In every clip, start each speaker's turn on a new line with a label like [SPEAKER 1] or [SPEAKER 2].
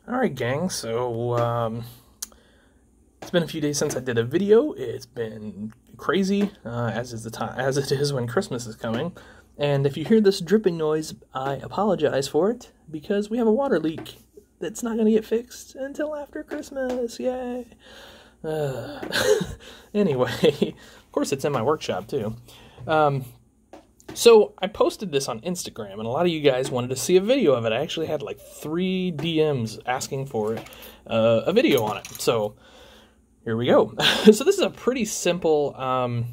[SPEAKER 1] Alright gang, so it's been a few days since I did a video. It's been crazy, as it is when Christmas is coming. And if you hear this dripping noise, I apologize for it, because we have a water leak that's not going to get fixed until after Christmas. Yay! Anyway, of course it's in my workshop too. So I posted this on Instagram, and a lot of you guys wanted to see a video of it. I actually had like 3 DMs asking for a video on it. So here we go. So this is a pretty simple custom,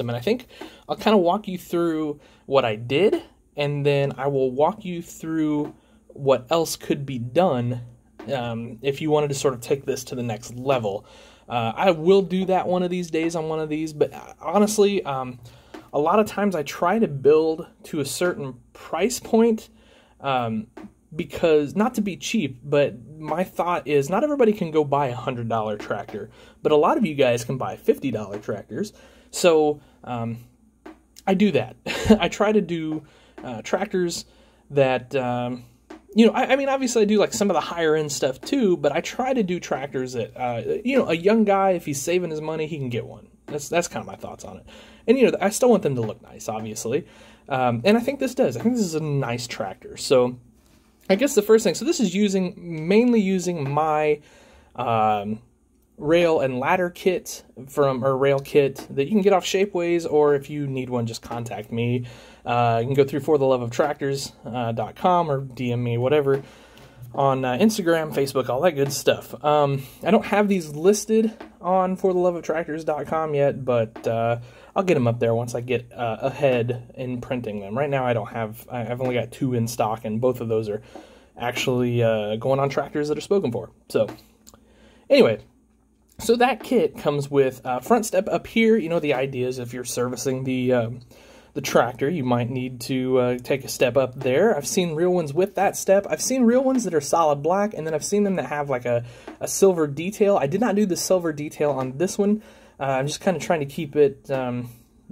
[SPEAKER 1] and I think I'll kind of walk you through what I did, and then I will walk you through what else could be done if you wanted to sort of take this to the next level. I will do that one of these days on one of these, but honestly, a lot of times I try to build to a certain price point, because, not to be cheap, but my thought is not everybody can go buy a $100 tractor, but a lot of you guys can buy $50 tractors, so I do that. I try to do tractors that... you know, I mean, obviously I do like some of the higher end stuff too, but I try to do tractors that, you know, a young guy, if he's saving his money, he can get one. That's kind of my thoughts on it. And, you know, I still want them to look nice, obviously. And I think this does. I think this is a nice tractor. So I guess the first thing, so this is mainly using my, rail and ladder kit rail kit that you can get off Shapeways, or if you need one, just contact me. You can go through fortheloveoftractors.com or DM me, whatever, on Instagram, Facebook, all that good stuff. I don't have these listed on fortheloveoftractors.com yet, but I'll get them up there once I get ahead in printing them. Right now I've only got 2 in stock, and both of those are actually going on tractors that are spoken for. So anyway, so that kit comes with front step up here. You know, the idea is if you're servicing the tractor, you might need to take a step up there. I've seen real ones with that step. I've seen real ones that are solid black, and then I've seen them that have like a silver detail. I did not do the silver detail on this one. I'm just kind of trying to keep it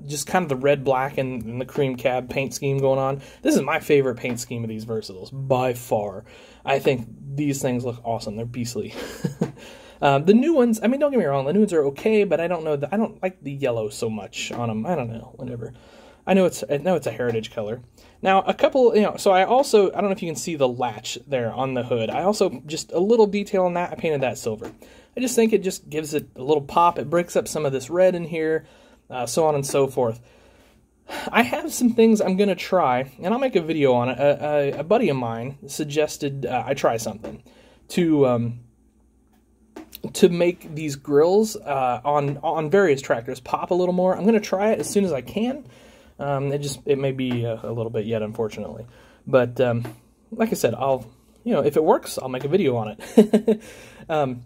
[SPEAKER 1] just kind of the red, black, and the cream cab paint scheme going on. This is my favorite paint scheme of these Versatiles, by far. I think these things look awesome. They're beastly. The new ones, I mean, don't get me wrong, the new ones are okay, but I don't like the yellow so much on them. I don't know, whatever. I know it's a heritage color. Now, a couple, you know, so I don't know if you can see the latch there on the hood. I also, just a little detail on that, I painted that silver. I just think it just gives it a little pop. It breaks up some of this red in here, so on and so forth. I have some things I'm going to try, and I'll make a video on it. A buddy of mine suggested I try something to make these grills on various tractors pop a little more. I'm going to try it as soon as I can. It may be a little bit yet, unfortunately. But like I said, if it works, I'll make a video on it.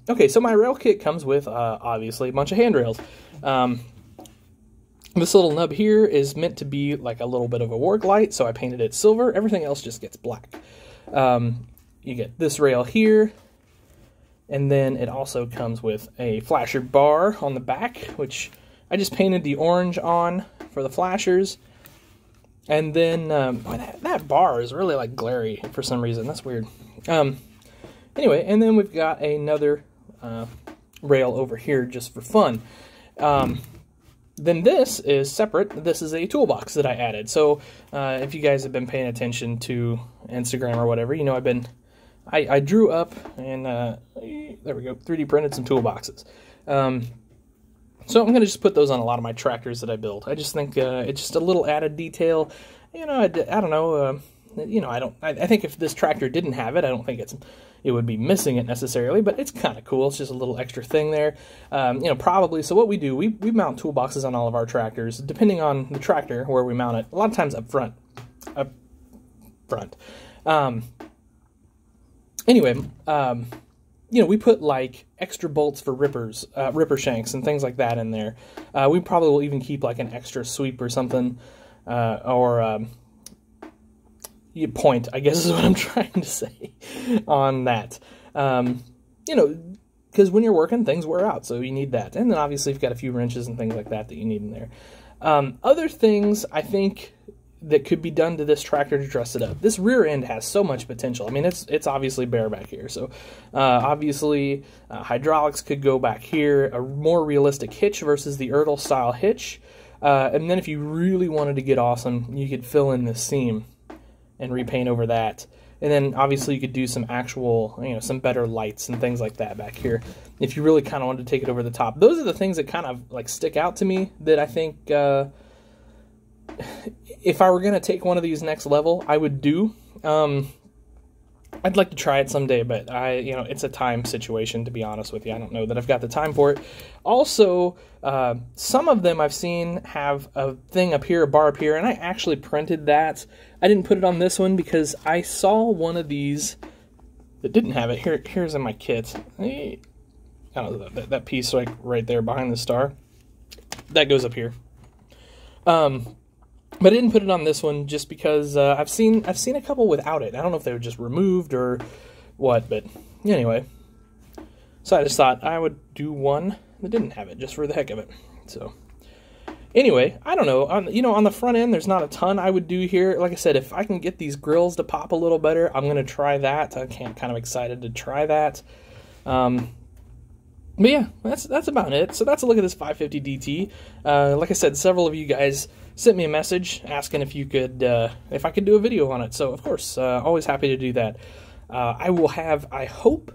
[SPEAKER 1] Okay, so my rail kit comes with obviously a bunch of handrails. This little nub here is meant to be like a little bit of a work light, so I painted it silver. Everything else just gets black. You get this rail here, and then it also comes with a flasher bar on the back, which I just painted the orange on for the flashers. And then that bar is really like glary for some reason. That's weird. Anyway, and then we've got another rail over here just for fun. Then this is separate. This is a toolbox that I added. So if you guys have been paying attention to Instagram or whatever, you know I drew up and there we go, 3D printed some toolboxes. So I'm going to just put those on a lot of my tractors that I build. I just think it's just a little added detail. You know, I don't know. You know, I think if this tractor didn't have it, I don't think it would be missing it necessarily, but it's kind of cool. It's just a little extra thing there. You know, probably. So what we do, we mount toolboxes on all of our tractors, depending on the tractor where we mount it. A lot of times up front. Anyway, you know, we put like extra bolts for ripper shanks and things like that in there. We probably will even keep like an extra sweep or something, or point, I guess is what I'm trying to say on that. You know, because when you're working, things wear out, so you need that. And then obviously you've got a few wrenches and things like that you need in there. Other things, I think that could be done to this tractor to dress it up. This rear end has so much potential. I mean, it's obviously bare back here, so obviously hydraulics could go back here, a more realistic hitch versus the Ertl style hitch, and then if you really wanted to get awesome, you could fill in this seam and repaint over that. And then obviously you could do some actual, some better lights and things like that back here if you really kind of wanted to take it over the top. Those are the things that kind of like stick out to me that I think if I were going to take one of these next level, I would do. I'd like to try it someday, but it's a time situation, to be honest with you. I don't know that I've got the time for it. Also, some of them I've seen have a thing up here, a bar up here, and I actually printed that. I didn't put it on this one because I saw one of these that didn't have it. Here's in my kit. I don't know, that piece like right there behind the star. That goes up here. But I didn't put it on this one just because I've seen a couple without it. I don't know if they were just removed or what, but anyway. So I just thought I would do one that didn't have it, just for the heck of it. So anyway, I don't know. On the front end, there's not a ton I would do here. Like I said, if I can get these grills to pop a little better, I'm going to try that. I'm kind of excited to try that. But yeah, that's about it. So that's a look at this 550 DT. Like I said, several of you guys sent me a message asking if I could do a video on it. So of course, always happy to do that. I will have, I hope,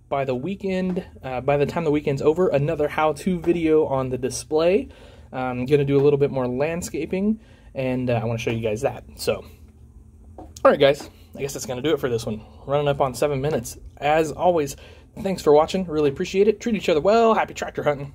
[SPEAKER 1] by the weekend, by the time the weekend's over, another how-to video on the display. I'm going to do a little bit more landscaping, and I want to show you guys that. So, all right, guys, I guess that's going to do it for this one. Running up on 7 minutes. As always, thanks for watching. Really appreciate it. Treat each other well. Happy tractor hunting.